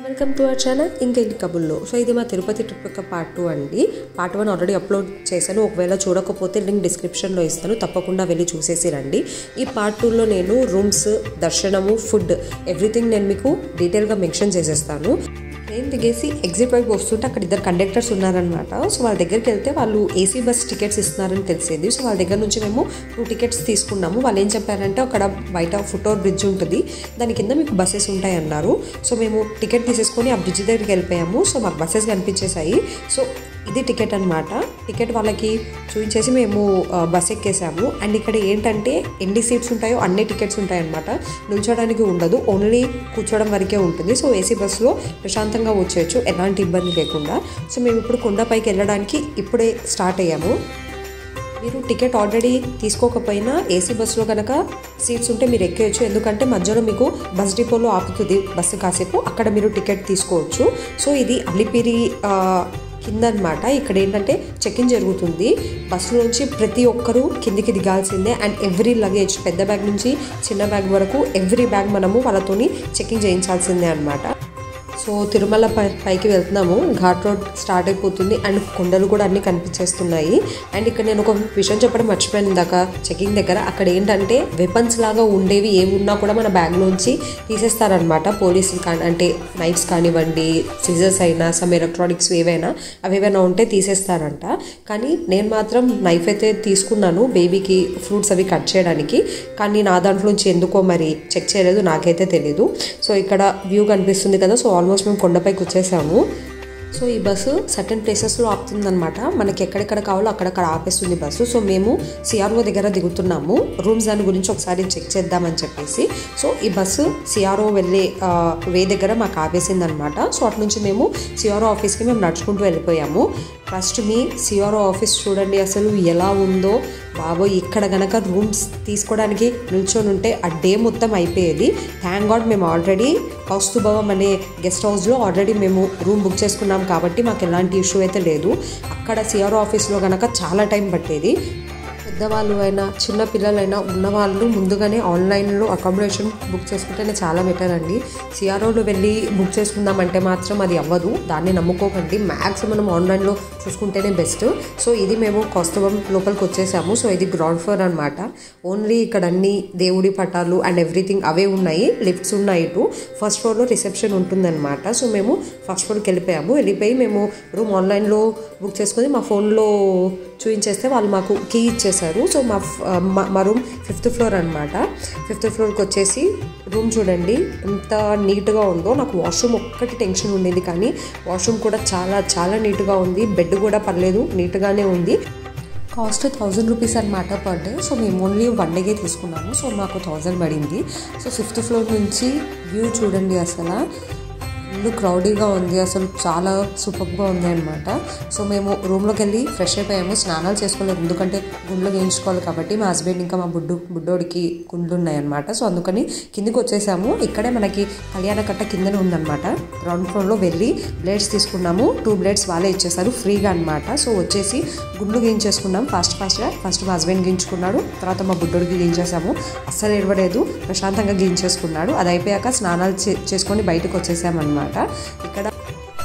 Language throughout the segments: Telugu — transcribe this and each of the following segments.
వెల్కమ్ టు అవర్ ఛానల్ ఇంకా ఇంటి కబుర్లో. సో ఇది మా తిరుపతి ట్రిప్ యొక్క పార్ట్ 2 అండి. పార్ట్ 1 ఆల్రెడీ అప్లోడ్ చేశాను. ఒకవేళ చూడకపోతే లింక్ డిస్క్రిప్షన్లో ఇస్తాను, తప్పకుండా వెళ్ళి చూసేసి రండి. ఈ పార్ట్ 2లో నేను రూమ్స్, దర్శనము, ఫుడ్ ఎవ్రీథింగ్ నేను మీకు డీటెయిల్గా మెన్షన్ చేసేస్తాను. ట్రైన్ దిగేసి ఎగ్జిట్ వైపు వస్తుంటే అక్కడ ఇద్దరు కండక్టర్స్ ఉన్నారనమాట. సో వాళ్ళ దగ్గరికి వెళ్తే వాళ్ళు ఏసీ బస్ టికెట్స్ ఇస్తున్నారని తెలిసేది. సో వాళ్ళ దగ్గర నుంచి మేము 2 టికెట్స్ తీసుకున్నాము. వాళ్ళు ఏం చెప్పారంటే అక్కడ బయట ఫుట్ ఓవర్ బ్రిడ్జ్ ఉంటుంది, దాని కింద మీకు బస్సెస్ ఉంటాయి అన్నారు. సో మేము టికెట్ తీసేసుకొని ఆ బ్రిడ్జ్ దగ్గరికి వెళ్ళిపోయాము. సో మాకు బస్సెస్ కనిపించేసాయి. సో ఇది టికెట్ అనమాట. టికెట్ వాళ్ళకి చూపించేసి మేము బస్ ఎక్కేసాము. అండ్ ఇక్కడ ఏంటంటే ఎన్ని సీట్స్ ఉంటాయో అన్ని టికెట్స్ ఉంటాయి అనమాట. నిల్చోడానికి ఉండదు, ఓన్లీ కూర్చోవడం వరకే ఉంటుంది. సో ఏసీ బస్సులో ప్రశాంతంగా వచ్చేయచ్చు, ఎలాంటి ఇబ్బంది లేకుండా. సో మేము ఇప్పుడు కొండపైకి వెళ్ళడానికి ఇప్పుడే స్టార్ట్ అయ్యాము. మీరు టికెట్ ఆల్రెడీ తీసుకోకపోయినా ఏసీ బస్సులో కనుక సీట్స్ ఉంటే మీరు ఎక్కేయచ్చు. ఎందుకంటే మధ్యలో మీకు బస్ డిపోలో ఆపుతుంది బస్సు కాసేపు, అక్కడ మీరు టికెట్ తీసుకోవచ్చు. సో ఇది అలిపిరి కింద అనమాట. ఇక్కడ ఏంటంటే చెకింగ్ జరుగుతుంది. బస్సులోంచి ప్రతి ఒక్కరూ కిందికి దిగాల్సిందే. అండ్ ఎవ్రీ లగేజ్, పెద్ద బ్యాగ్ నుంచి చిన్న బ్యాగ్ వరకు ఎవ్రీ బ్యాగ్ మనము వాళ్ళతోని చెకింగ్ చేయించాల్సిందే అనమాట. సో తిరుమల పైకి వెళ్తున్నాము. ఘాట్ రోడ్ స్టార్ట్ అయిపోతుంది అండ్ కొండలు కూడా అన్నీ కనిపించేస్తున్నాయి. అండ్ ఇక్కడ నేను ఒక విషయం చెప్పడం మర్చిపోయాను ఇందాక చెకింగ్ దగ్గర. అక్కడ ఏంటంటే వెపన్స్ లాగా ఉండేవి ఏమున్నా కూడా మన బ్యాగ్లోంచి తీసేస్తారనమాట పోలీసులు. అంటే నైఫ్స్ కానివ్వండి, సిజర్స్ అయినా, సమ్ ఎలక్ట్రానిక్స్ ఏవైనా అవేవైనా ఉంటే తీసేస్తారంట. కానీ నేను మాత్రం నైఫ్ అయితే తీసుకున్నాను బేబీకి ఫ్రూట్స్ అవి కట్ చేయడానికి. కానీ నా దాంట్లోంచి ఎందుకో మరి చెక్ చేయలేదు, నాకైతే తెలీదు. సో ఇక్కడ వ్యూ కనిపిస్తుంది కదా. సో ఆల్మోస్ట్ మేము కొండపైకి వచ్చేసాము. సో ఈ బస్సు సర్టెన్ ప్లేసెస్లో ఆపుతుందనమాట. మనకి ఎక్కడెక్కడ కావాలో అక్కడక్కడ ఆపేస్తుంది బస్సు. సో మేము సిఆర్ఓ దగ్గర దిగుతున్నాము. రూమ్స్ దాని గురించి ఒకసారి చెక్ చేద్దామని చెప్పేసి. సో ఈ బస్సు సిఆర్ఓ వెళ్ళే వే దగ్గర మాకు ఆపేసింది అనమాట. సో అటు నుంచి మేము సిఆర్ఓ ఆఫీస్కి మేము నడుచుకుంటూ వెళ్ళిపోయాము. ఫస్ట్ మీ సిఆర్ఓ ఆఫీస్ చూడండి అసలు ఎలా ఉందో బాబోయ్. ఇక్కడ కనుక రూమ్స్ తీసుకోవడానికి నిల్చొని ఉంటే ఆ డే మొత్తం అయిపోయేది. థ్యాంక్ గాడ్ మేము ఆల్రెడీ కౌస్తుభవం అనే గెస్ట్ హౌస్లో ఆల్రెడీ మేము రూమ్ బుక్ చేసుకున్నాం కాబట్టి మాకు ఎలాంటి ఇష్యూ అయితే లేదు. అక్కడ సిఆర్ఓ ఆఫీస్లో కనుక చాలా టైం పట్టేది. పెద్దవాళ్ళు అయినా చిన్న పిల్లలైనా ఉన్నవాళ్ళు ముందుగానే ఆన్లైన్లో అకామిడేషన్ బుక్ చేసుకుంటేనే చాలా బెటర్ అండి. సిఆర్ఓలో వెళ్ళి బుక్ చేసుకుందామంటే మాత్రం అది అవ్వదు, దాన్ని నమ్ముకోకండి. మ్యాక్స్ మనం ఆన్లైన్లో చూసుకుంటేనే బెస్ట్. సో ఇది మేము కౌస్తుభం లోపలికి వచ్చేసాము. సో ఇది గ్రౌండ్ ఫ్లోర్ అనమాట. ఓన్లీ ఇక్కడ అన్ని దేవుడి పటాలు అండ్ ఎవ్రీథింగ్ అవే ఉన్నాయి. లిఫ్ట్స్ ఉన్నాయి. ఫస్ట్ ఫ్లోర్లో రిసెప్షన్ ఉంటుందన్నమాట. సో మేము ఫస్ట్ ఫ్లోర్కి వెళ్ళిపోయి మేము రూమ్ ఆన్లైన్లో బుక్ చేసుకొని మా ఫోన్లో చూపించేస్తే వాళ్ళు మాకు కీ ఇచ్చేసారు. సో మా రూమ్ 5th ఫ్లోర్ అనమాట. 5th ఫ్లోర్కి వచ్చేసి రూమ్ చూడండి ఎంత నీట్గా ఉందో. నాకు వాష్రూమ్ ఒక్కటి టెన్షన్ ఉండేది, కానీ వాష్రూమ్ కూడా చాలా చాలా నీట్గా ఉంది. బెడ్ కూడా పర్లేదు, నీట్గానే ఉంది. కాస్ట్ 1000 రూపీస్ అనమాట పర్ డే. సో మేము ఓన్లీ 1 డేకే తీసుకున్నాము. సో మాకు 1000 పడింది. సో 5th ఫ్లోర్ నుంచి వ్యూ చూడండి అసలు ఫుల్ క్రౌడీగా ఉంది. అసలు చాలా సూపర్గా ఉంది అనమాట. సో మేము రూమ్లోకి వెళ్ళి ఫ్రెష్ అయిపోయాము. స్నానాలు చేసుకోలేదు, ఎందుకంటే గుండ్లు వేయించుకోవాలి కాబట్టి. మా హస్బెండ్ ఇంకా మా బుడ్డోడికి గుండ్లు ఉన్నాయన్నమాట. సో అందుకని కిందికి వచ్చేసాము. ఇక్కడే మనకి కళ్యాణ కట్ట కిందనే ఉందన్నమాట. గ్రౌండ్ ఫ్లోర్లో వెళ్ళి బ్లేడ్స్ తీసుకున్నాము. 2 బ్లేడ్స్ వాళ్ళే ఇచ్చేసారు ఫ్రీగా అనమాట. సో వచ్చేసి గుండ్లు గీయించేసుకున్నాం ఫాస్ట్గా. ఫస్ట్ మా హస్బెండ్ గీయించుకున్నాడు, తర్వాత మా బుడ్డోడికి గీయించేసాము. అస్సలు ఏడవలేదు, ప్రశాంతంగా గీయించేసుకున్నాడు. అది అయిపోయాక స్నానాలు చేసుకొని బయటకు వచ్చేసామన్నమాట. ఇక్కడ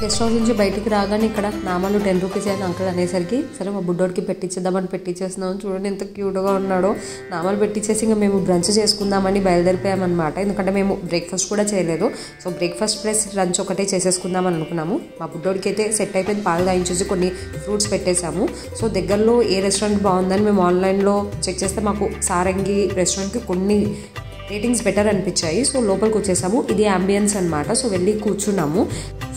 గెస్ట్ హౌస్ నుంచి బయటికి రాగానే ఇక్కడ నామాలు 10 రూపీస్ అని అంకుల్ అనేసరికి సరే మా బుడ్డోడికి పెట్టించేద్దామని పెట్టించేస్తున్నాం. చూడండి ఎంత క్యూట్గా ఉన్నాడో. నామాలు పెట్టించేసి ఇంకా మేము బ్రంచ్ చేసుకుందామని బయలుదేరిపోయామన్నమాట. ఎందుకంటే మేము బ్రేక్ఫాస్ట్ కూడా చేయలేదు. సో బ్రేక్ఫాస్ట్ ప్లస్ లంచ్ ఒకటే చేసేసుకుందామని అనుకున్నాము. మా బుడ్డోడికి అయితే సెట్ అయిపోయింది. పాలు తాగించేసి కొన్ని ఫ్రూట్స్ పెట్టేశాము. సో దగ్గరలో ఏ రెస్టారెంట్ బాగుందని మేము ఆన్లైన్లో చెక్ చేస్తే మాకు సారంగి రెస్టారెంట్కి కొన్ని రేటింగ్స్ బెటర్ అనిపించాయి. సో లోపలికి వచ్చేసాము. ఇది అంబియన్స్ అనమాట. సో వెళ్ళి కూర్చున్నాము.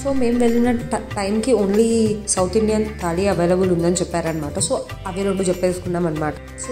సో మేము వెళ్ళిన టైంకి only south Indian thali available ఉందని చెప్పారనమాట. సో అవి 2 చెప్పేసుకున్నాం అనమాట. సో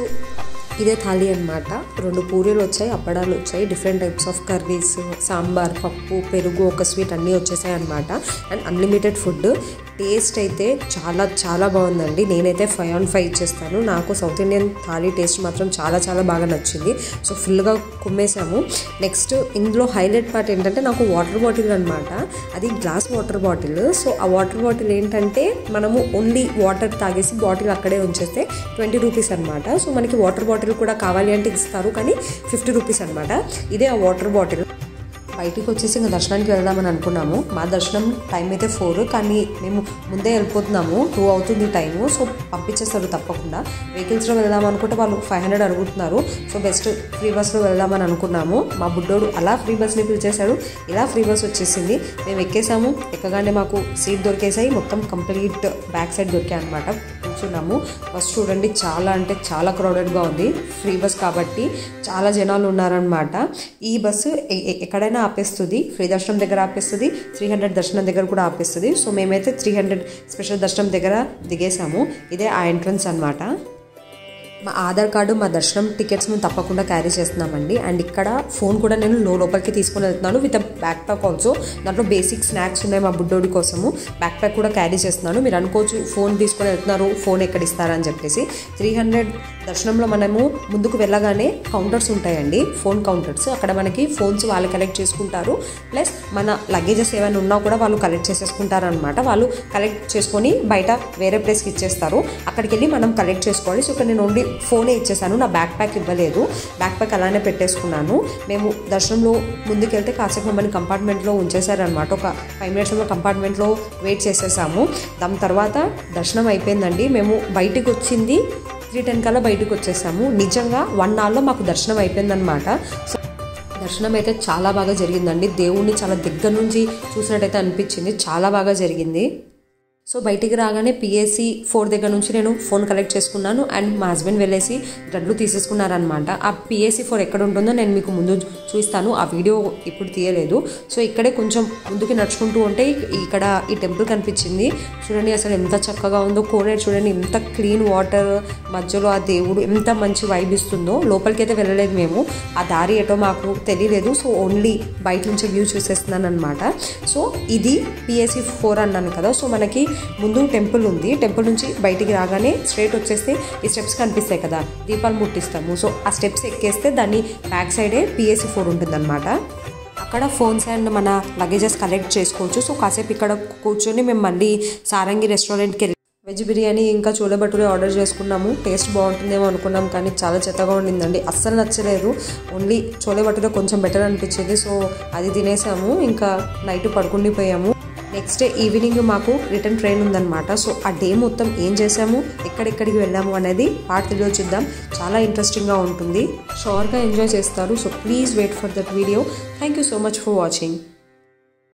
ఇదే థాలీ అనమాట. 2 పూరీలు వచ్చాయి, అప్పడాలు వచ్చాయి, different types of curries, sambar, పప్పు, పెరుగు, ఒక స్వీట్ అన్నీ వచ్చేసాయి అనమాట. And unlimited food. టేస్ట్ అయితే చాలా చాలా బాగుందండి. నేనైతే 5 on 5 ఇచ్చేస్తాను. నాకు సౌత్ ఇండియన్ థాలీ టేస్ట్ మాత్రం చాలా చాలా బాగా నచ్చింది. సో ఫుల్గా కుమ్మేసాము. నెక్స్ట్ ఇందులో హైలైట్ పార్ట్ ఏంటంటే నాకు వాటర్ బాటిల్ అనమాట. అది గ్లాస్ వాటర్ బాటిల్. సో ఆ వాటర్ బాటిల్ ఏంటంటే మనము ఓన్లీ వాటర్ తాగేసి బాటిల్ అక్కడే ఉంచేస్తే 20 రూపీస్ అనమాట. సో మనకి వాటర్ బాటిల్ కూడా కావాలి అంటే ఇస్తారు, కానీ 50 రూపీస్ అనమాట. ఇదే ఆ వాటర్ బాటిల్. బయటికి వచ్చేసి ఇంకా దర్శనానికి వెళ్దామని అనుకున్నాము. మా దర్శనం టైం అయితే 4, కానీ మేము ముందే వెళ్ళిపోతున్నాము, 2 అవుతుంది టైము. సో పంపించేస్తారు తప్పకుండా. వెహికల్స్లో వెళ్దాం అనుకుంటే వాళ్ళు 500 అడుగుతున్నారు. సో బెస్ట్ ఫ్రీ బస్లో వెళ్దామని అనుకున్నాము. మా బుడ్డోడు అలా ఫ్రీ బస్ని పిలిచేశాడు. ఇలా ఫ్రీ బస్ వచ్చేసింది. మేము ఎక్కేసాము. ఎక్కగానే మాకు సీట్ దొరికేసాయి. మొత్తం కంప్లీట్ బ్యాక్ సైడ్ దొరికాయి అనమాట. కూర్చున్నాము. బస్ చూడండి చాలా అంటే చాలా క్రౌడెడ్గా ఉంది. ఫ్రీ బస్ కాబట్టి చాలా జనాలు ఉన్నారనమాట. ఈ బస్సు ఎక్కడైనా ఆపేస్తుంది. ఫ్రీ దర్శనం దగ్గర ఆపేస్తుంది, 300 దర్శనం దగ్గర కూడా ఆపేస్తుంది. సో మేమైతే 300 స్పెషల్ దర్శనం దగ్గర దిగేసాము. ఇదే ఆ ఎంట్రన్స్ అనమాట. మా ఆధార్ కార్డు, మా దర్శనం టికెట్స్ మేము తప్పకుండా క్యారీ చేస్తున్నామండి. అండ్ ఇక్కడ ఫోన్ కూడా నేను లోపలికి తీసుకొని వెళ్తున్నాను విత్ బ్యాక్ ప్యాక్ ఆల్సో. దాంట్లో బేసిక్ స్నాక్స్ ఉన్నాయి మా బుడ్డోడి కోసము. బ్యాక్ ప్యాక్ కూడా క్యారీ చేస్తున్నాను. మీరు అనుకోవచ్చు ఫోన్ తీసుకొని వెళ్తున్నారు, ఫోన్ ఎక్కడ ఇస్తారని చెప్పేసి. 300 దర్శనంలో మనము ముందుకు వెళ్ళగానే కౌంటర్స్ ఉంటాయండి, ఫోన్ కౌంటర్స్. అక్కడ మనకి ఫోన్స్ వాళ్ళు కలెక్ట్ చేసుకుంటారు. ప్లస్ మన లగేజెస్ ఏమైనా ఉన్నా కూడా వాళ్ళు కలెక్ట్ చేసేసుకుంటారు అనమాట. వాళ్ళు కలెక్ట్ చేసుకొని బయట వేరే ప్లేస్కి ఇచ్చేస్తారు. అక్కడికి వెళ్ళి మనం కలెక్ట్ చేసుకోవాలి. సో ఇక్కడ నేను ఓన్లీ ఫోనే ఇచ్చేసాను, నా బ్యాక్ ప్యాక్ ఇవ్వలేదు. బ్యాక్ ప్యాక్ అలానే పెట్టేసుకున్నాను. మేము దర్శనంలో ముందుకెళ్తే కాసేపు మమ్మల్ని కంపార్ట్మెంట్లో ఉంచేసారనమాట. ఒక 5 మినిట్స్లో కంపార్ట్మెంట్లో వెయిట్ చేసేసాము. దాని తర్వాత దర్శనం అయిపోయిందండి. మేము బయటికి వచ్చింది 3:10 కల్లా బయటకు వచ్చేసాము. నిజంగా 1 అవర్లో మాకు దర్శనం అయిపోయిందనమాట. సో దర్శనం అయితే చాలా బాగా జరిగిందండి. దేవుణ్ణి చాలా దగ్గర నుంచి చూసినట్టయితే అనిపించింది. చాలా బాగా జరిగింది. సో బయటికి రాగానే PAC 4 దగ్గర నుంచి నేను ఫోన్ కలెక్ట్ చేసుకున్నాను. అండ్ మా హస్బెండ్ వెళ్ళేసి గడ్లు తీసేసుకున్నారనమాట. ఆ PAC 4 ఎక్కడ ఉంటుందో నేను మీకు ముందు చూస్తాను. ఆ వీడియో ఇప్పుడు తీయలేదు. సో ఇక్కడే కొంచెం ముందుకు నడుచుకుంటూ ఉంటే ఇక్కడ ఈ టెంపుల్ కనిపించింది. చూడండి అసలు ఎంత చక్కగా ఉందో. కోనేరు చూడండి, ఎంత క్లీన్ వాటర్, మధ్యలో ఆ దేవుడు ఎంత మంచి వైబ్ ఇస్తుందో. లోపలికి అయితే వెళ్ళలేదు మేము, ఆ దారి ఏటో మాకు తెలియలేదు. సో ఓన్లీ బయట నుంచి వ్యూ చూసేస్తున్నాను అనమాట. సో ఇది PAC 4 అన్నాను కదా. సో మనకి ముందు టెంపుల్ ఉంది. టెంపుల్ నుంచి బయటికి రాగానే స్ట్రైట్ వచ్చేస్తే ఈ స్టెప్స్ కనిపిస్తాయి కదా, దీపాలు ముట్టిస్తాము. సో ఆ స్టెప్స్ ఎక్కేస్తే దాన్ని బ్యాక్ సైడే PAC 4 ఉంటుందన్నమాట. అక్కడ ఫోన్స్ అండ్ మన లగేజెస్ కలెక్ట్ చేసుకోవచ్చు. సో కాసేపు ఇక్కడ కూర్చొని మేము మళ్ళీ సారంగి రెస్టారెంట్కి వెళ్ళి వెజ్ బిర్యానీ ఇంకా చోలే భటూరే ఆర్డర్ చేసుకున్నాము. టేస్ట్ బాగుంటుందేమో అనుకున్నాం, కానీ చాలా చెత్తగా ఉండిందండి. అస్సలు నచ్చలేదు. ఓన్లీ చోలే భటూరే కొంచెం బెటర్ అనిపించింది. సో అది తినేసాము. ఇంకా నైట్ పడుకుండిపోయాము. నెక్స్ట్ డే ఈవినింగ్ మాకు రిటర్న్ ట్రైన్ ఉందన్నమాట. సో ఆ డే మొత్తం ఏం చేసాము, ఎక్కడెక్కడికి వెళ్ళాము అనేది పార్ట్ 3లో చూద్దాం. చాలా ఇంట్రెస్టింగ్గా ఉంటుంది. షూర్గా ఎంజాయ్ చేస్తారు. So please wait for that video. Thank you so much for watching.